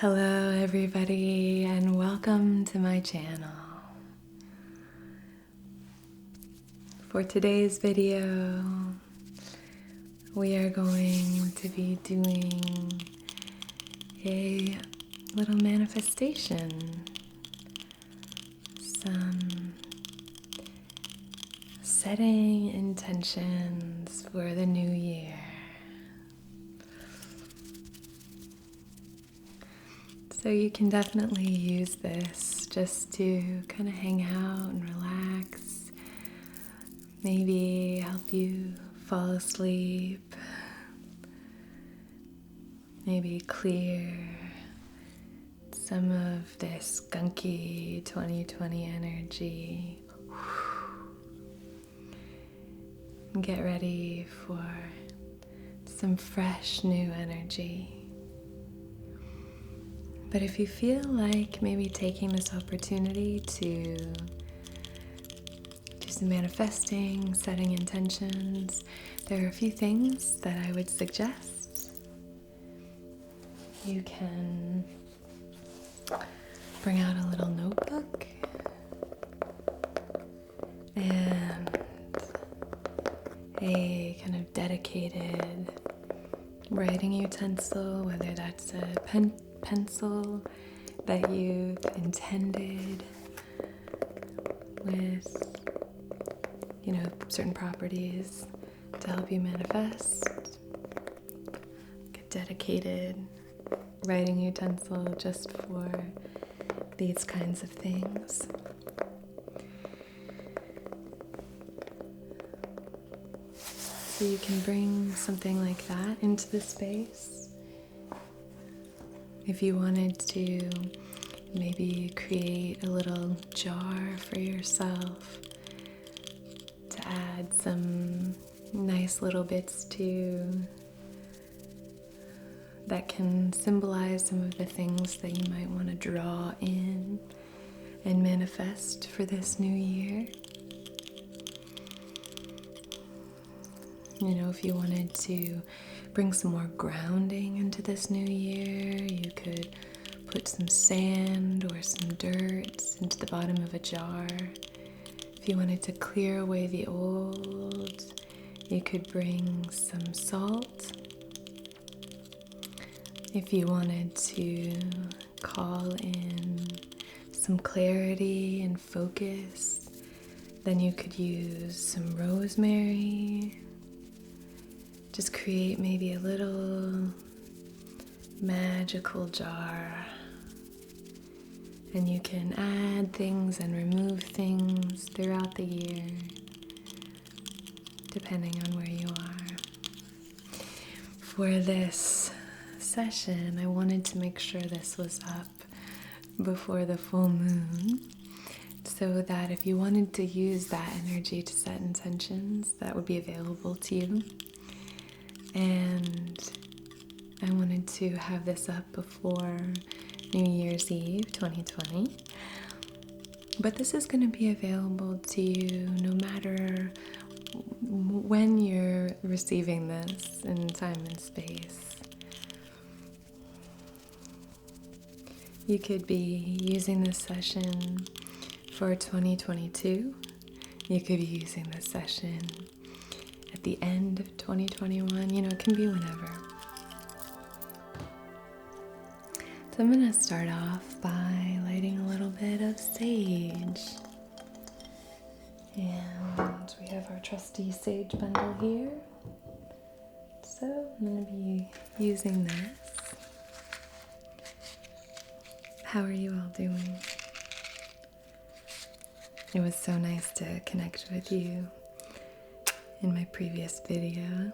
Hello everybody and welcome to my channel. For today's video, we are going to be doing a little manifestation, some setting intentions for the new year. So you can definitely use this just to kind of hang out and relax, maybe help you fall asleep, maybe clear some of this gunky 2020 energy. And get ready for some fresh new energy. But if you feel like maybe taking this opportunity to do some manifesting, setting intentions, there are a few things that I would suggest. You can bring out a little notebook and a kind of dedicated writing utensil, whether that's a pencil that you've intended with, certain properties to help you manifest. A dedicated writing utensil just for these kinds of things. So you can bring something like that into the space. If you wanted to maybe create a little jar for yourself to add some nice little bits to that can symbolize some of the things that you might want to draw in and manifest for this new year. If you wanted to bring some more grounding into this new year, you could put some sand or some dirt into the bottom of a jar. If you wanted to clear away the old, you could bring some salt. If you wanted to call in some clarity and focus, then you could use some rosemary. Just create maybe a little magical jar, and you can add things and remove things throughout the year, depending on where you are. For this session, I wanted to make sure this was up before the full moon, so that if you wanted to use that energy to set intentions, that would be available to you. And I wanted to have this up before New Year's Eve 2020. But this is going to be available to you no matter when you're receiving this in time and space. You could be using this session for 2022. You could be using this session at the end of 2021, it can be whenever. So I'm going to start off by lighting a little bit of sage. And we have our trusty sage bundle here. So I'm going to be using this. How are you all doing? It was so nice to connect with you in my previous video.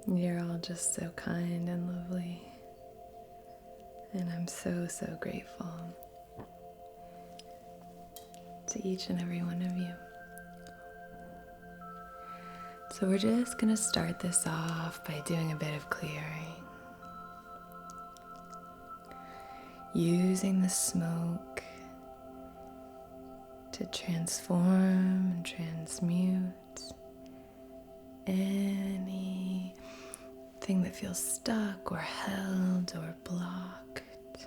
You're all just so kind and lovely, and I'm so grateful to each and every one of you. So we're just going to start this off by doing a bit of clearing, using the smoke to transform and transmute any anything that feels stuck or held or blocked.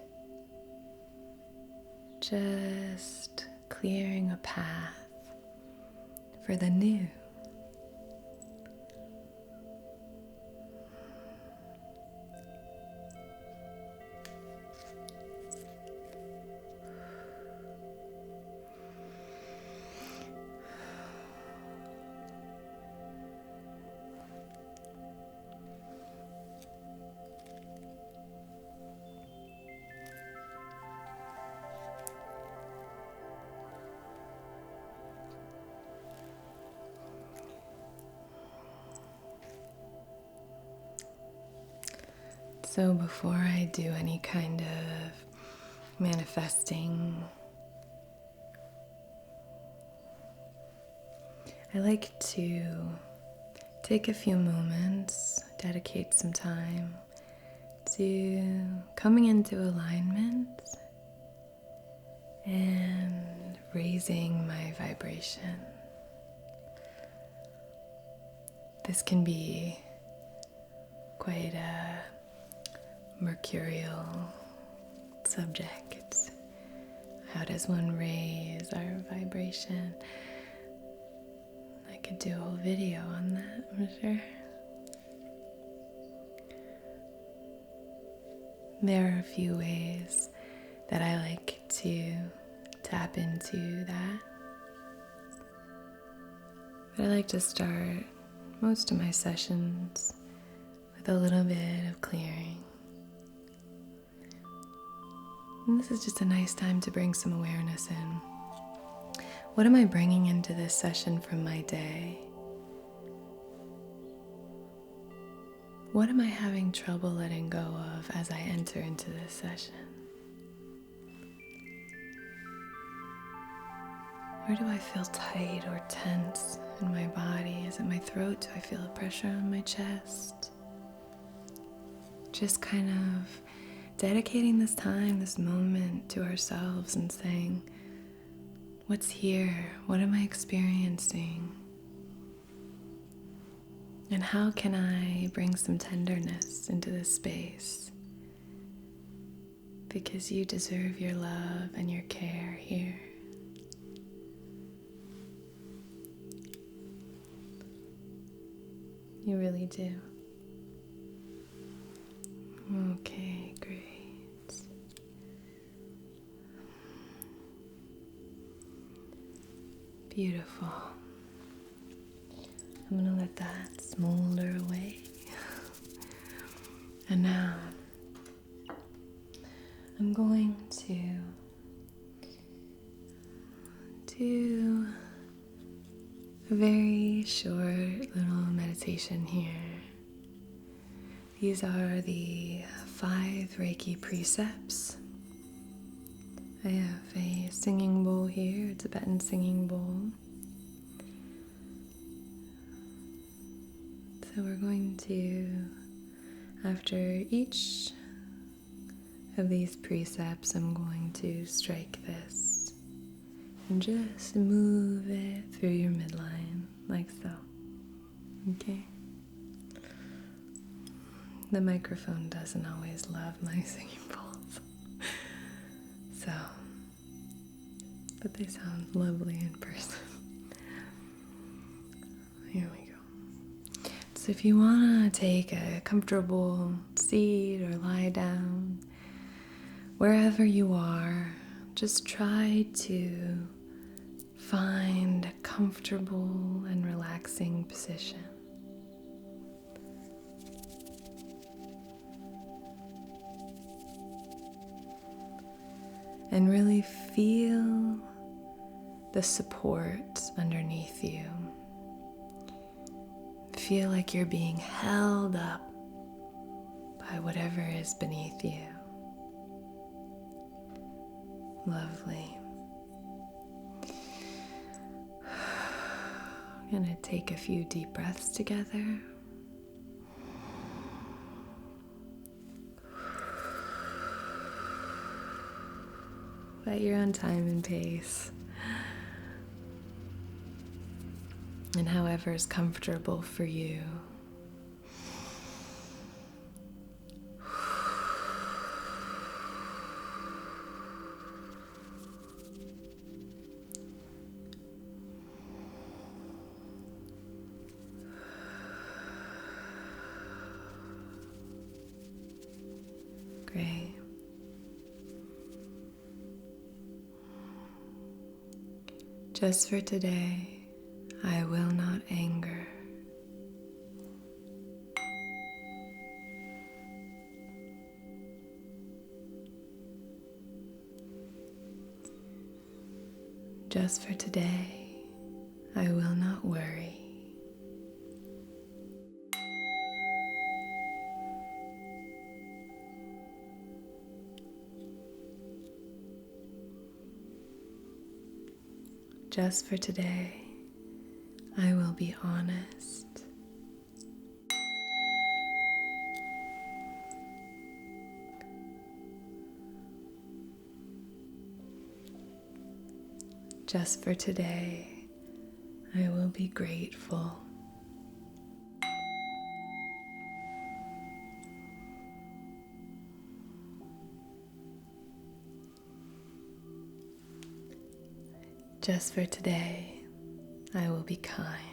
Just clearing a path for the new. So before I do any kind of manifesting, I like to take a few moments, dedicate some time to coming into alignment and raising my vibration. This can be quite a mercurial subject. How does one raise our vibration? I could do a whole video on that, I'm sure. There are a few ways that I like to tap into that. But I like to start most of my sessions with a little bit of clearing. And this is just a nice time to bring some awareness in. What am I bringing into this session from my day? What am I having trouble letting go of as I enter into this session? Where do I feel tight or tense in my body? Is it my throat? Do I feel a pressure on my chest? Just kind of dedicating this time, this moment to ourselves and saying, what's here? What am I experiencing? And how can I bring some tenderness into this space? Because you deserve your love and your care here. You really do. Okay, great. Beautiful. I'm going to let that smolder away. And now I'm going to do a very short little meditation here. These are the 5 Reiki precepts. I have a singing bowl here, a Tibetan singing bowl. So we're going to, after each of these precepts, I'm going to strike this and just move it through your midline, like so. Okay? The microphone doesn't always love my singing bowls. So, but they sound lovely in person. Here we go. So if you want to take a comfortable seat or lie down, wherever you are, just try to find a comfortable and relaxing position. And really feel the support underneath you. Feel like you're being held up by whatever is beneath you. Lovely. I'm going to take a few deep breaths together. At your own time and pace. And however is comfortable for you. Just for today, I will not anger. Just for today, I will not worry. Just for today, I will be honest. Just for today, I will be grateful. Just for today, I will be kind.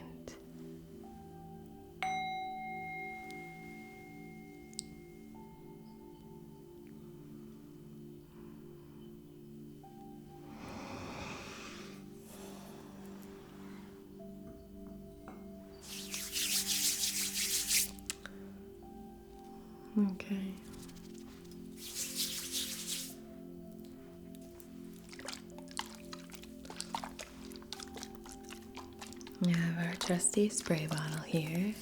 Okay. We have our trusty spray bottle here.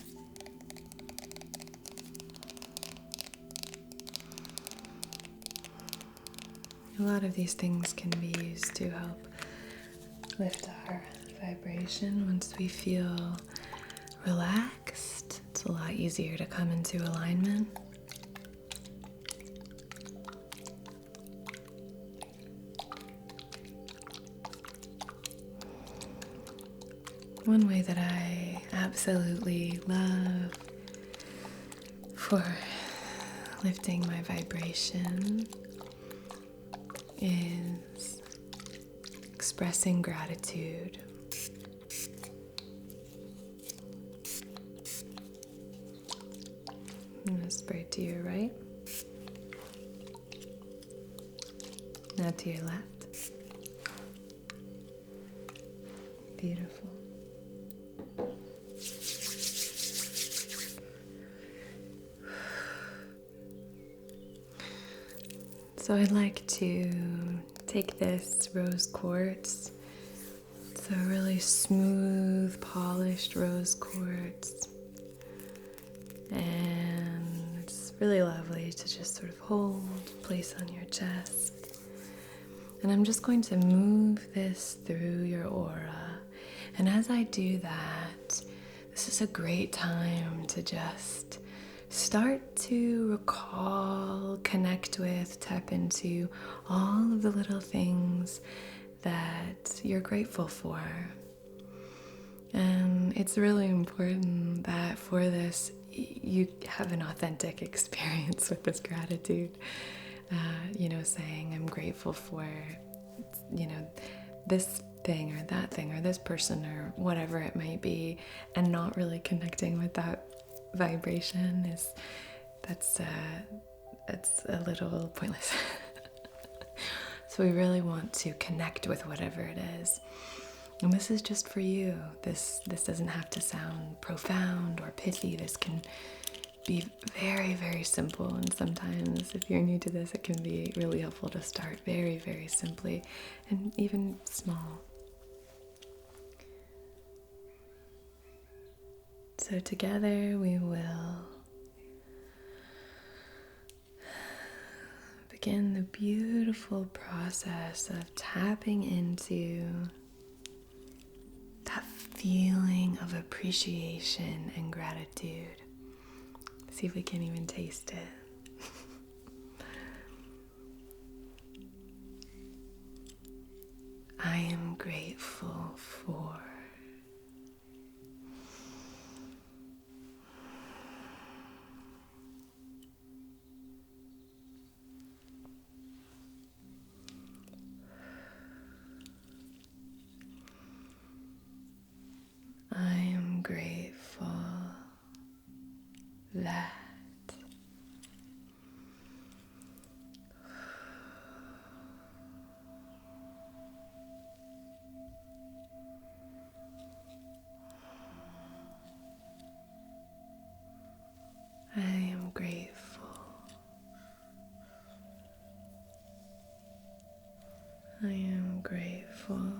A lot of these things can be used to help lift our vibration. Once we feel relaxed, it's a lot easier to come into alignment. One way that I absolutely love for lifting my vibration is expressing gratitude. I'm going to spray to your right. Now to your left. Beautiful. So I'd like to take this rose quartz. It's a really smooth, polished rose quartz. And it's really lovely to just sort of hold, place on your chest. And I'm just going to move this through your aura. And as I do that, this is a great time to just start to recall, connect with, tap into all of the little things that you're grateful for. And it's really important that for this, you have an authentic experience with this gratitude. Saying I'm grateful for, this thing or that thing or this person or whatever it might be, and not really connecting with that vibration it's a little pointless. So we really want to connect with whatever it is. And this is just for you. This doesn't have to sound profound or pithy. This can be very, very simple. And sometimes if you're new to this, it can be really helpful to start very, very simply and even small. So together we will begin the beautiful process of tapping into that feeling of appreciation and gratitude. See if we can even taste it. I am grateful for. I am grateful that. grateful.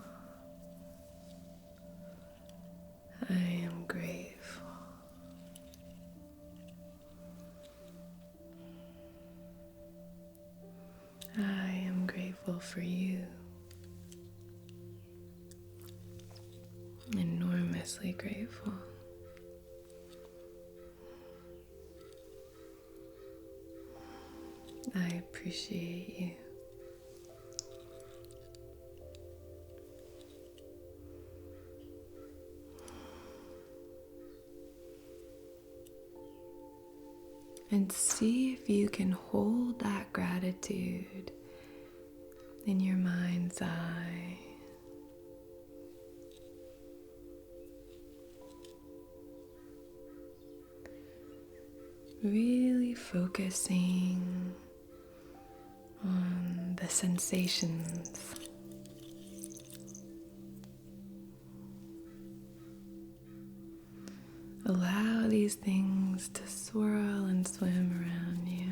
I am grateful. I am grateful for you. Enormously grateful. I appreciate you. And see if you can hold that gratitude in your mind's eye. Really focusing on the sensations. Allow these things to swirl and swim around you.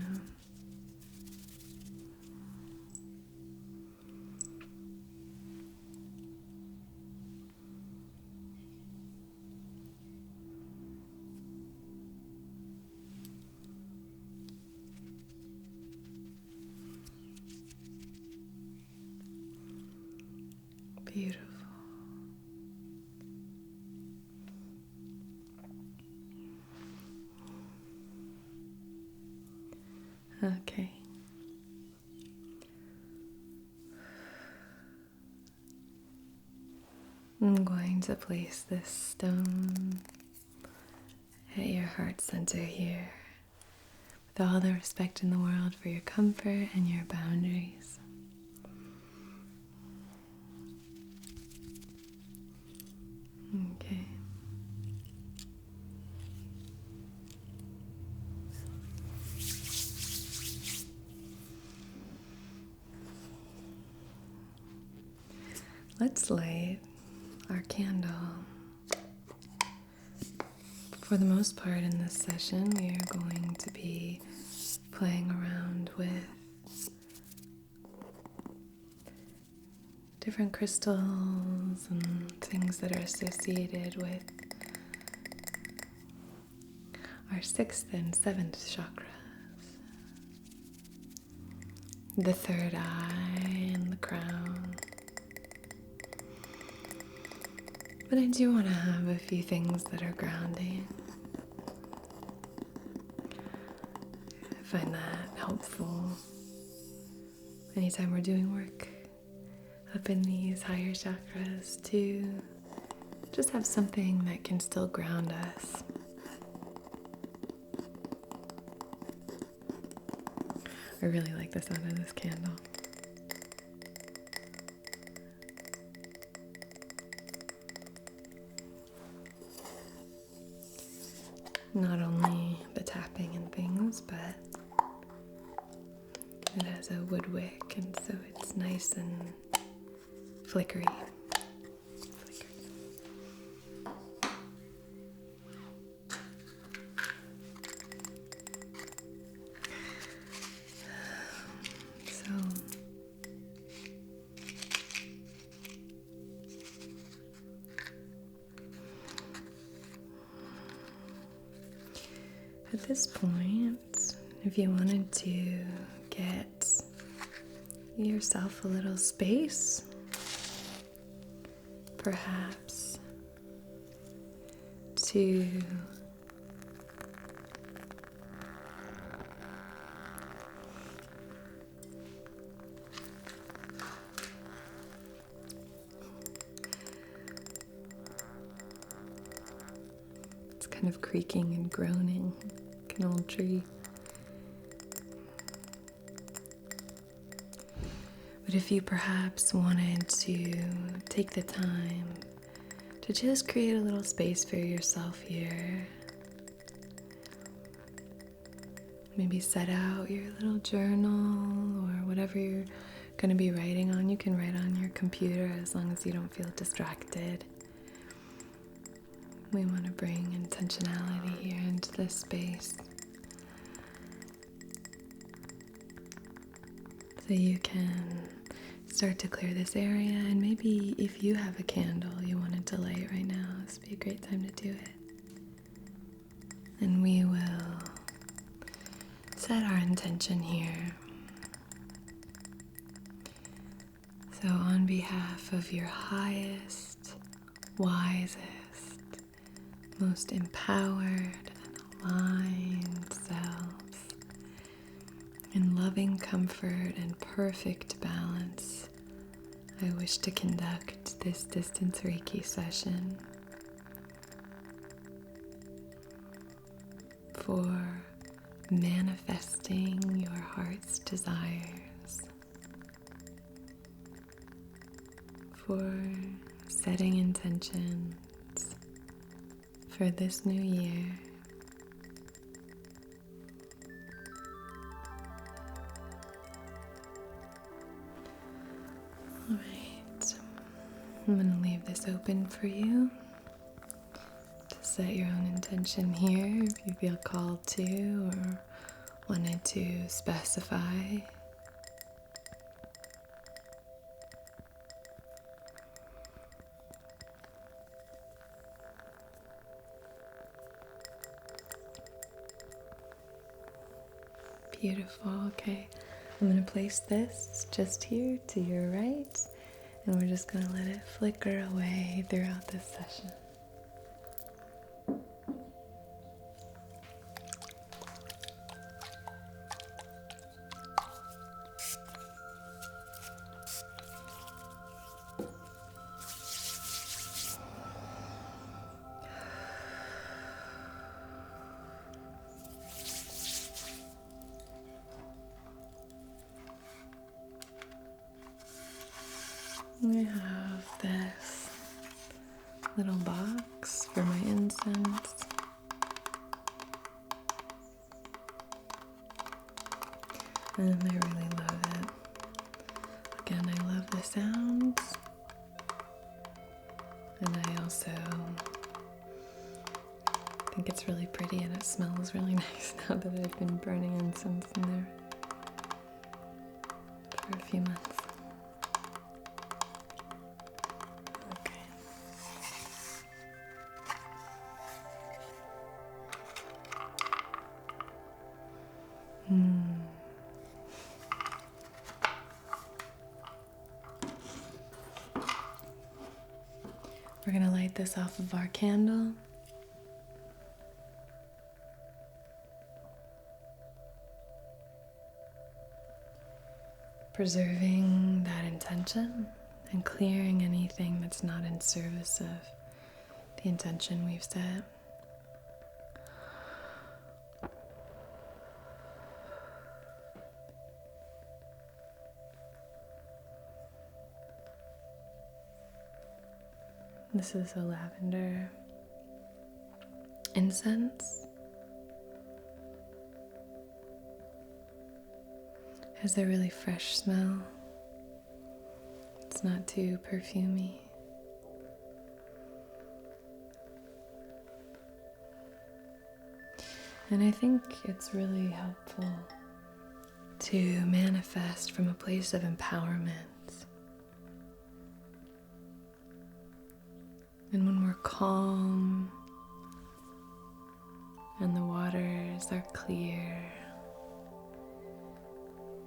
Beautiful. Okay. I'm going to place this stone at your heart center here, with all the respect in the world for your comfort and your boundaries. Okay. Let's light our candle. For the most part in this session, we are going to be playing around with different crystals and things that are associated with our 6th and 7th chakras, the third eye and the crown. But I do want to have a few things that are grounding. I find that helpful anytime we're doing work up in these higher chakras to just have something that can still ground us. I really like the sound of this candle. Not only the tapping and things, but it has a wood wick, and so it's nice and flickery. So at this point, if you wanted to get yourself a little space, perhaps to it's kind of creaking and groaning like an old tree. But if you perhaps wanted to take the time to just create a little space for yourself here, maybe set out your little journal or whatever you're going to be writing on. You can write on your computer as long as you don't feel distracted. We want to bring intentionality here into this space so you can start to clear this area, and maybe if you have a candle you wanted to light right now, this would be a great time to do it. And we will set our intention here. So on behalf of your highest, wisest, most empowered and aligned selves, in loving comfort and perfect balance, I wish to conduct this distance Reiki session for manifesting your heart's desires, for setting intentions for this new year. All right, I'm going to leave this open for you to set your own intention here if you feel called to or wanted to specify. Beautiful. Okay, I'm going to place this just here to your right, and we're just going to let it flicker away throughout this session. I have this little box for my incense. And I really love it. Again, I love the sounds. And I also think it's really pretty and it smells really nice now that I've been burning incense in there for a few months. We're going to light this off of our candle. Preserving that intention and clearing anything that's not in service of the intention we've set. This is a lavender incense. Has a really fresh smell. It's not too perfumey. And I think it's really helpful to manifest from a place of empowerment. And when we're calm and the waters are clear,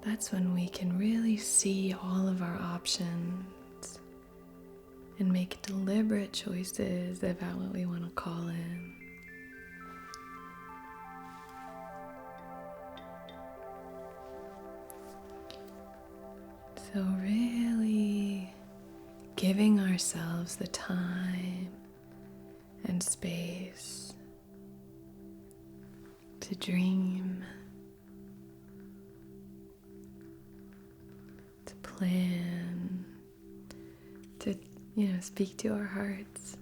that's when we can really see all of our options and make deliberate choices about what we want to call in. So really giving ourselves the time and space to dream, to plan, to, speak to our hearts.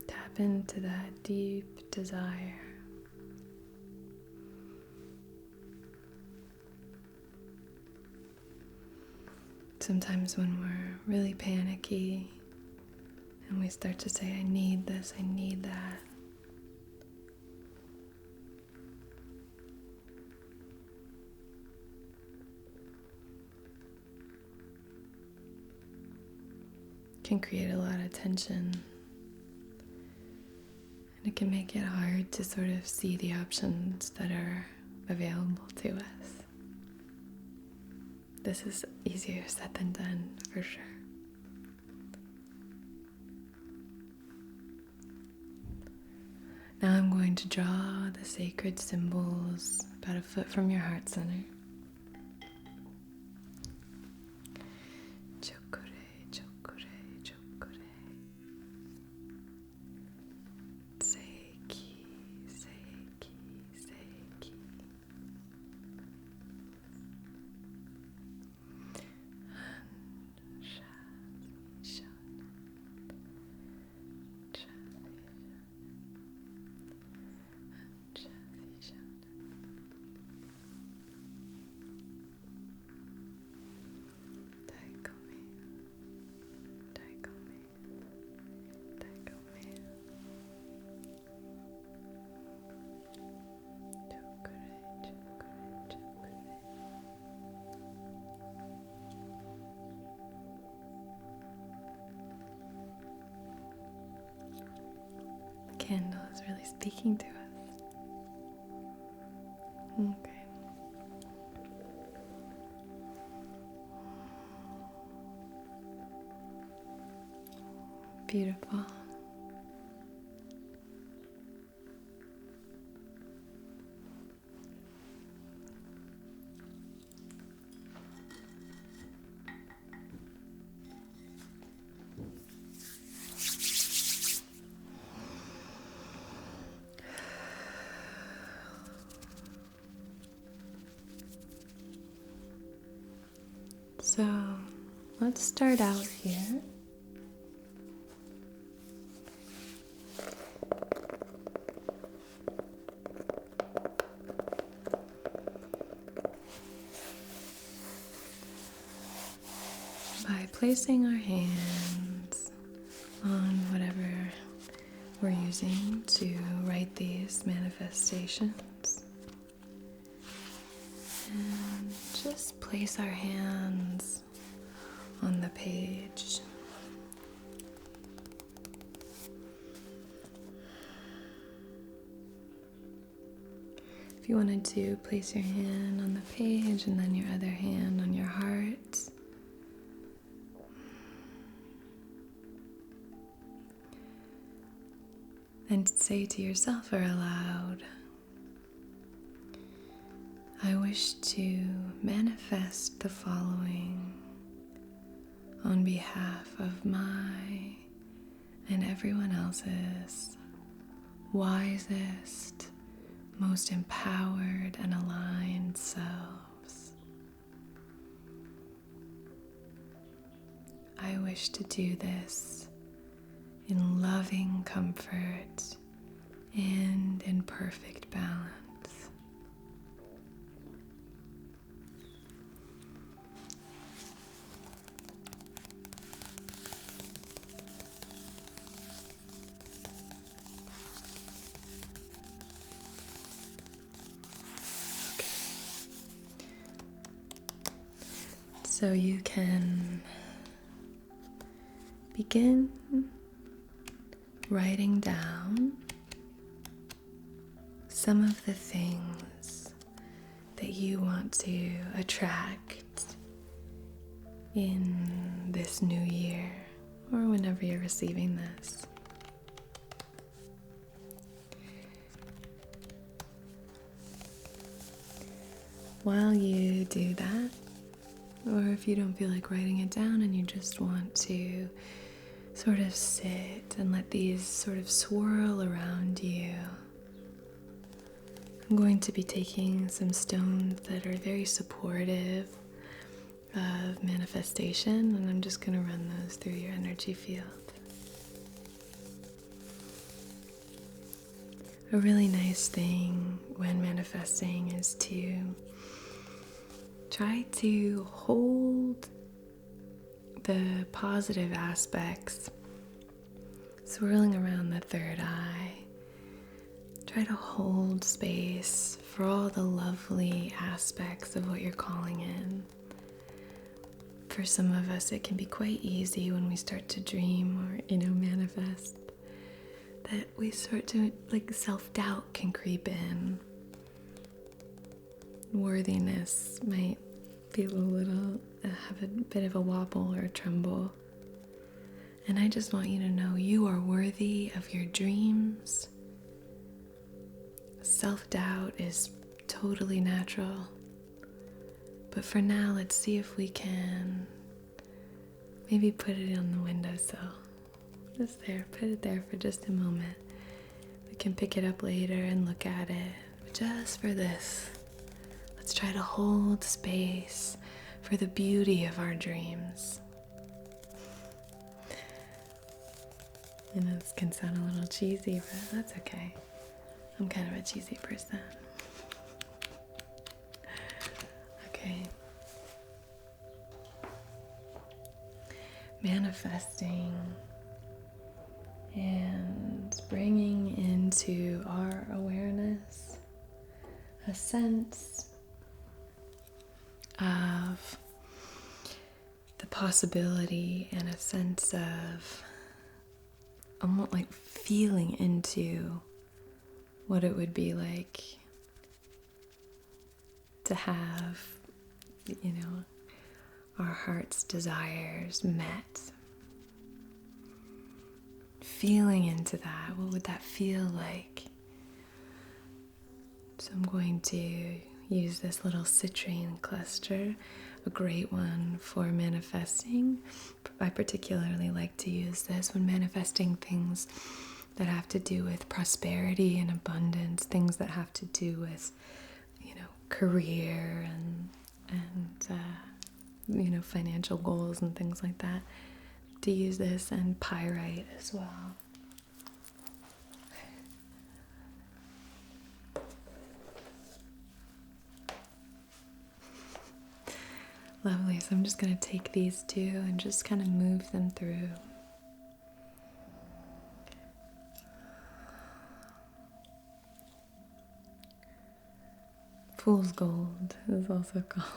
Tap into that deep desire. Sometimes when we're really panicky and we start to say, I need this, I need that, can create a lot of tension. And it can make it hard to sort of see the options that are available to us. This is easier said than done, for sure. Now I'm going to draw the sacred symbols about a foot from your heart center. Chokure, chokure, chokure. Seiki, seiki, seiki. Candle is really speaking to us. Okay. Beautiful. So let's start out here. By placing our hands on whatever we're using to write these manifestations. And just place our hands on the page. If you wanted to, place your hand on the page and then your other hand on your heart. And say to yourself or aloud, I wish to manifest the following on behalf of my and everyone else's wisest, most empowered and aligned selves. I wish to do this in loving comfort and in perfect balance. So you can begin writing down some of the things that you want to attract in this new year or whenever you're receiving this. While you do that, or if you don't feel like writing it down and you just want to sort of sit and let these sort of swirl around you, I'm going to be taking some stones that are very supportive of manifestation, and I'm just going to run those through your energy field. A really nice thing when manifesting is to try to hold the positive aspects swirling around the third eye. Try to hold space for all the lovely aspects of what you're calling in. for some of us, it can be quite easy when we start to dream or, manifest, that we start to, self-doubt can creep in. Worthiness might feel have a bit of a wobble or a tremble. And I just want you to know you are worthy of your dreams. Self-doubt is totally natural. But for now, let's see if we can maybe put it on the windowsill. Just there, put it there for just a moment. We can pick it up later and look at it. But just for this, let's try to hold space for the beauty of our dreams. This can sound a little cheesy, but that's okay. I'm kind of a cheesy person. Okay. Manifesting and bringing into our awareness a sense of the possibility and a sense of almost like feeling into what it would be like to have, our heart's desires met. Feeling into that, what would that feel like? So I'm going to use this little citrine cluster, a great one for manifesting. I particularly like to use this when manifesting things that have to do with prosperity and abundance, things that have to do with, career and financial goals and things like that. To use this and pyrite as well. Lovely, so I'm just going to take these two and just kind of move them through. Fool's gold is also called.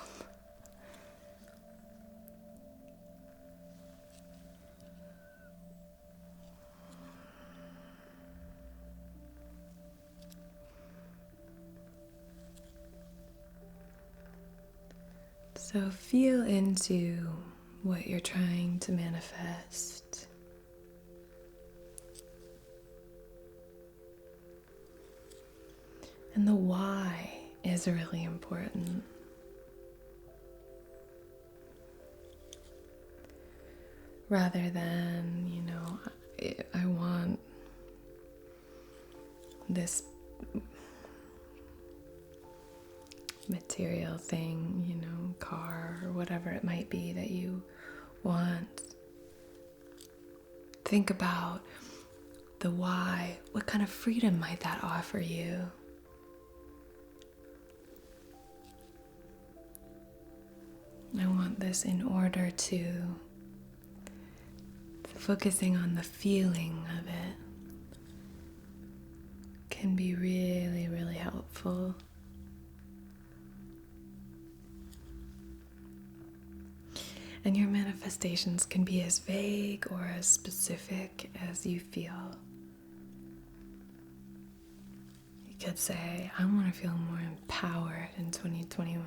So feel into what you're trying to manifest. And the why is really important. Rather than, I want this material thing, car or whatever it might be that you want. Think about the why. What kind of freedom might that offer you? I want this in order to focusing on the feeling of it can be really, really helpful. And your manifestations can be as vague or as specific as you feel. You could say, I want to feel more empowered in 2021.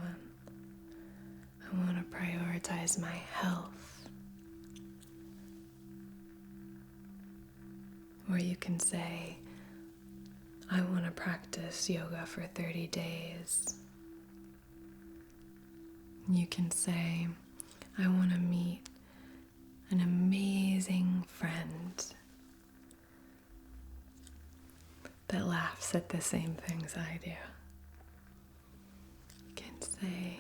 I want to prioritize my health. Or you can say, I want to practice yoga for 30 days. You can say, I want to meet an amazing friend that laughs at the same things I do. You can say,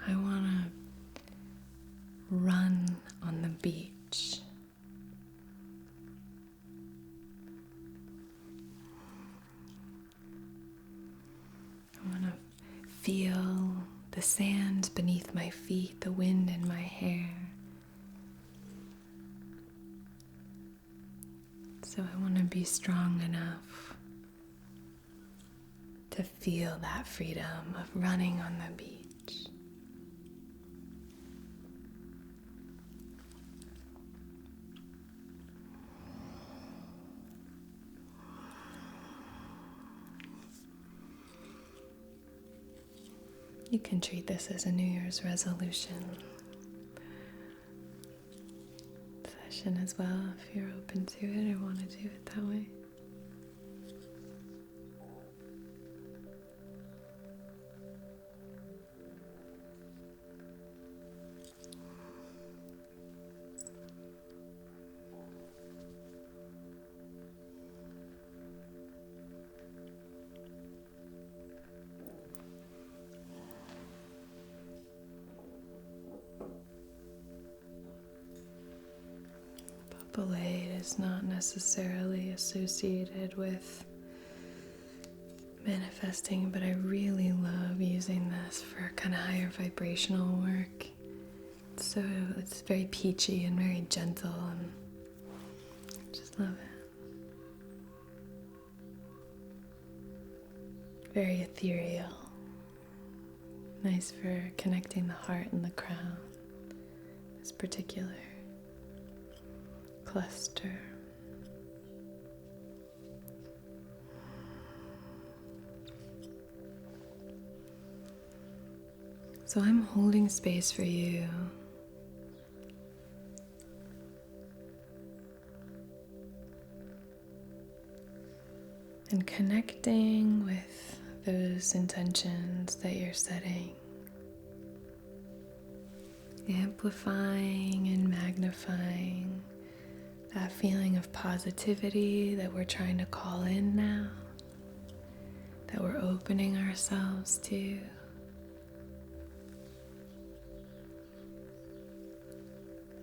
I want to run on the beach. I want to feel the sand beneath my feet, the wind in my hair. So I want to be strong enough to feel that freedom of running on the beach. You can treat this as a New Year's resolution session as well if you're open to it or want to do it that way. Blade is not necessarily associated with manifesting, but I really love using this for kind of higher vibrational work. So it's very peachy and very gentle, and I just love it. Very ethereal. Nice for connecting the heart and the crown. This particular cluster. So I'm holding space for you. And connecting with those intentions that you're setting. Amplifying and magnifying that feeling of positivity that we're trying to call in now, that we're opening ourselves to.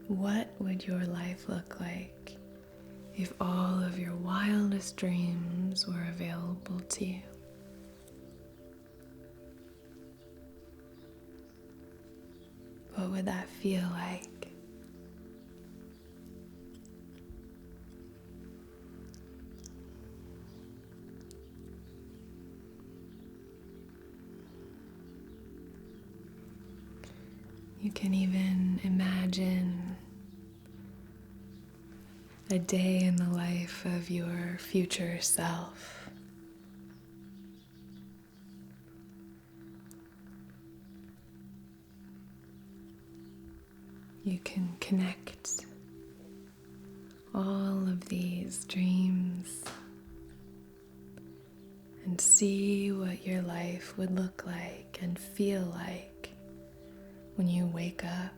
What would your life look like if all of your wildest dreams were available to you? What would that feel like? You can even imagine a day in the life of your future self. You can connect all of these dreams and see what your life would look like and feel like when you wake up,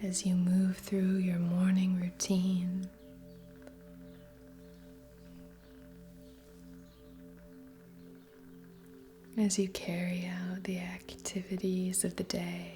as you move through your morning routine. As you carry out the activities of the day.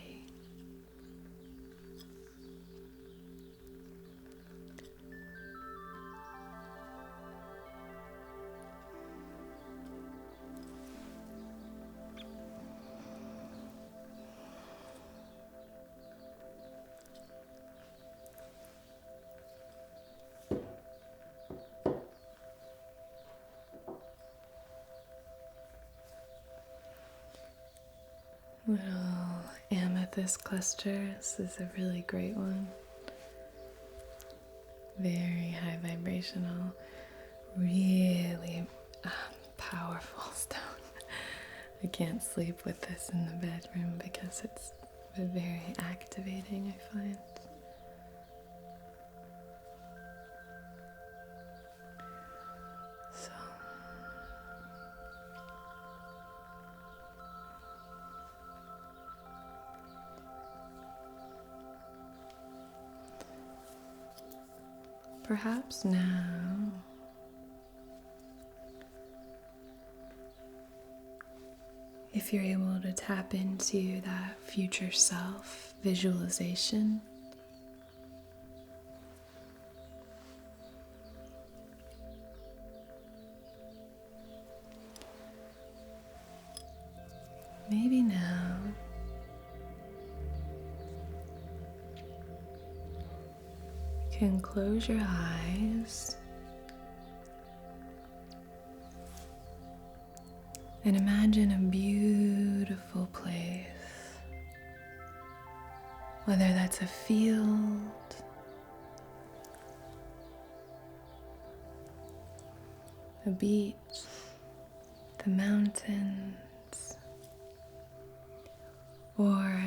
Little amethyst clusters is a really great one. Very high vibrational, really powerful stone. I can't sleep with this in the bedroom because it's very activating, I find. So perhaps now if you're able to tap into that future self visualization, maybe now you can close your eyes And imagine a beautiful place, whether that's a field, a beach, the mountains, or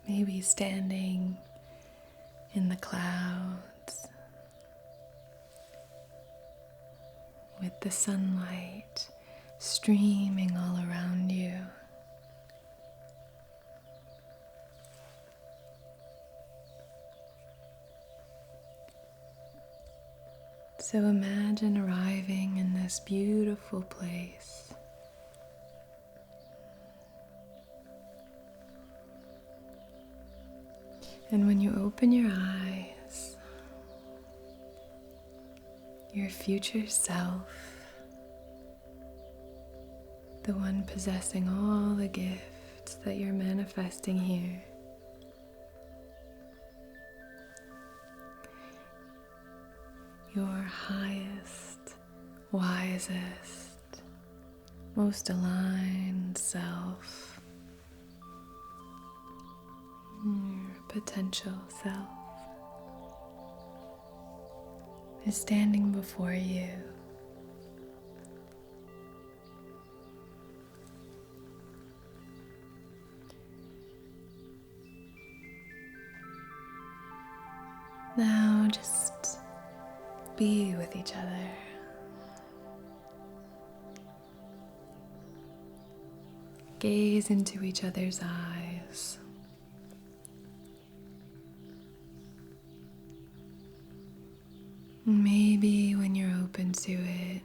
maybe standing in the clouds with the sunlight streaming all around you. So imagine arriving in this beautiful place. And when you open your eyes, your future self, the one possessing all the gifts that you're manifesting here, your highest, wisest, most aligned self, your potential self, is standing before you. Now just be with each other. Gaze into each other's eyes. Maybe when you're open to it,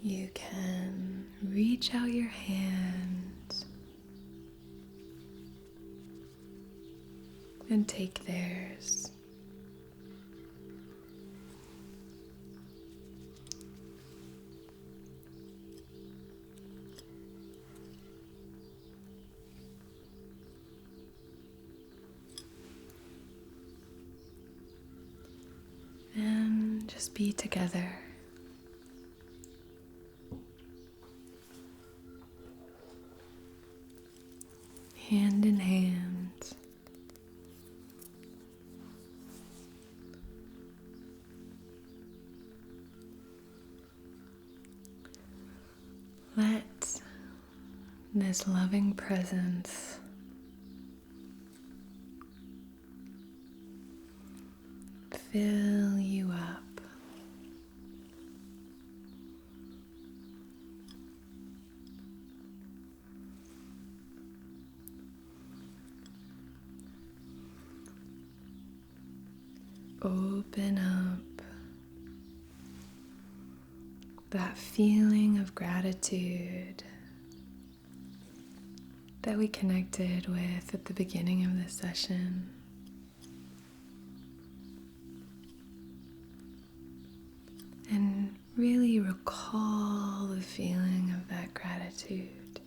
you can reach out your hand and take theirs. And just be together. Hand in hand. Let this loving presence fill you up. Open up that feeling of gratitude that we connected with at the beginning of this session. And really recall the feeling of that gratitude.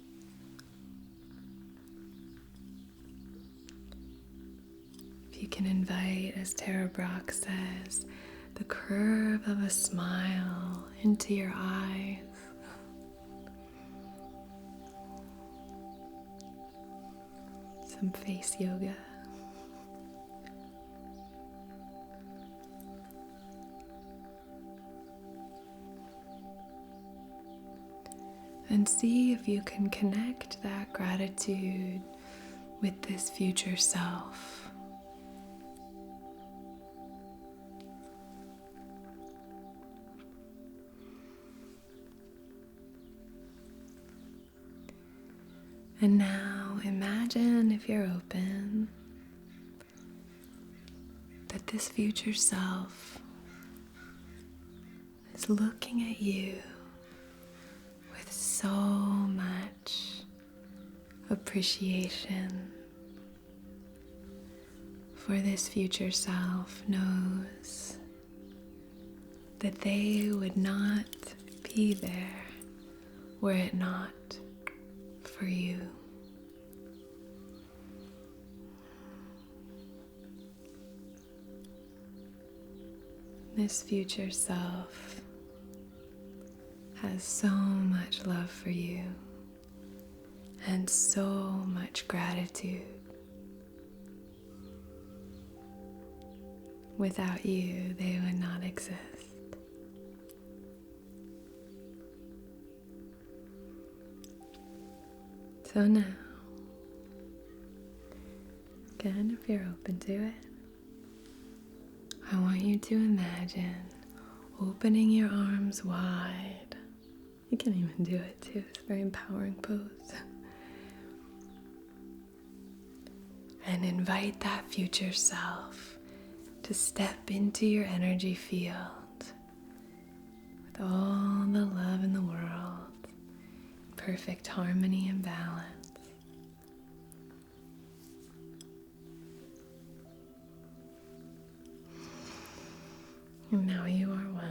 If you can invite, as Tara Brach says, the curve of a smile into your eyes. Some face yoga. And see if you can connect that gratitude with this future self. And now imagine, if you're open, that this future self is looking at you with so much appreciation. For this future self knows that they would not be there were it not for you. This future self has so much love for you and so much gratitude. Without you, they would not exist. So now, again, if you're open to it, I want you to imagine opening your arms wide. You can even do it too, it's a very empowering pose. And invite that future self to step into your energy field with all the love in the world, perfect harmony and balance. And now you are one.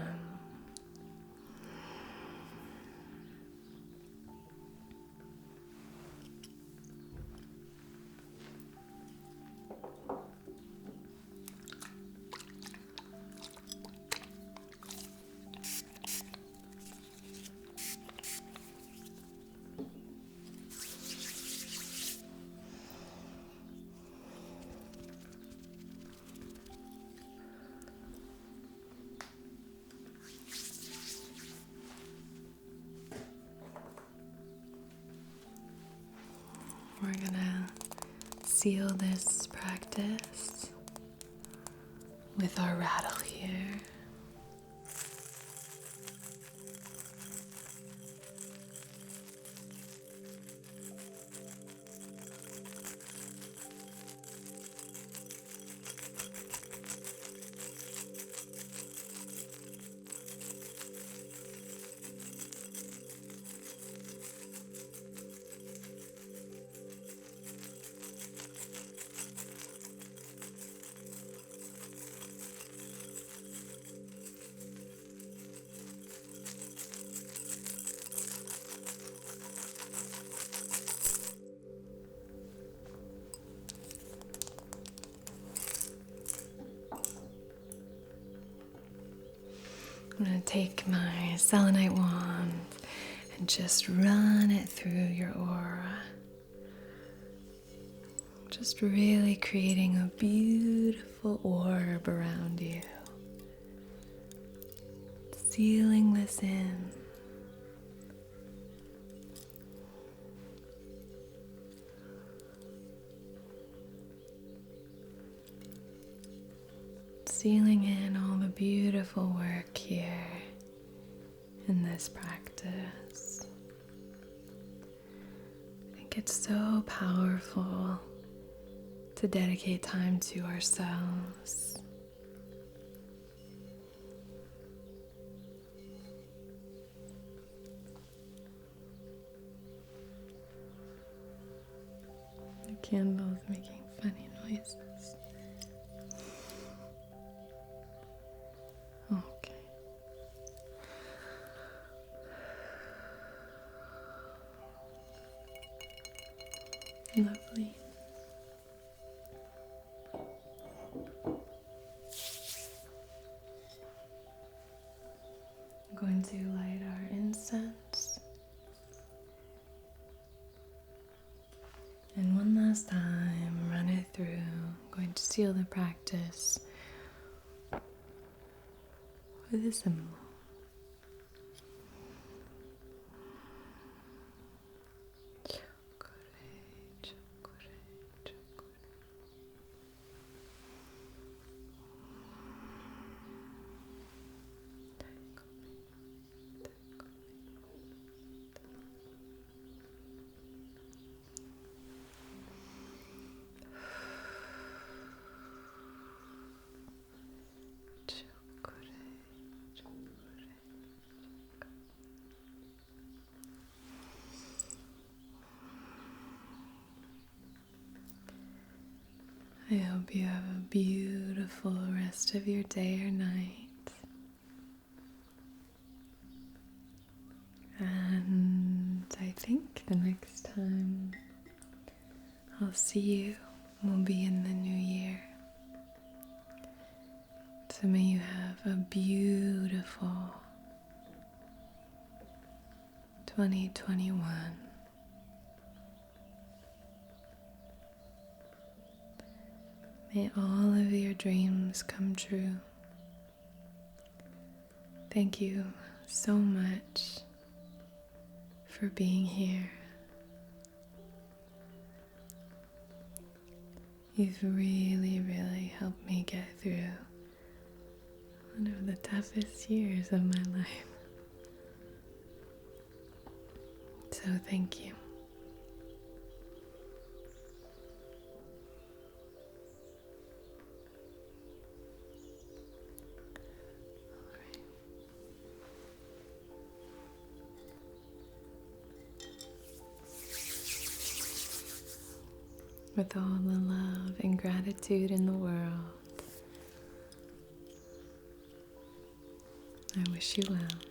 We're gonna seal this practice with our rattle here. I'm going to take my selenite wand and just run it through your aura. Just really creating a beautiful orb around you. Sealing this in. Sealing in all the beautiful work here in this practice. I think it's so powerful to dedicate time to ourselves. The candle's making funny noises. Okay. Lovely. I'm going to light our incense. And one last time, run it through. I'm going to seal the practice with a symbol. I hope you have a beautiful rest of your day or night. And I think the next time I'll see you will be in the new year. So may you have a beautiful 2021. May all of your dreams come true. Thank you so much for being here. You've really, really helped me get through one of the toughest years of my life. So thank you. With all the love and gratitude in the world, I wish you well.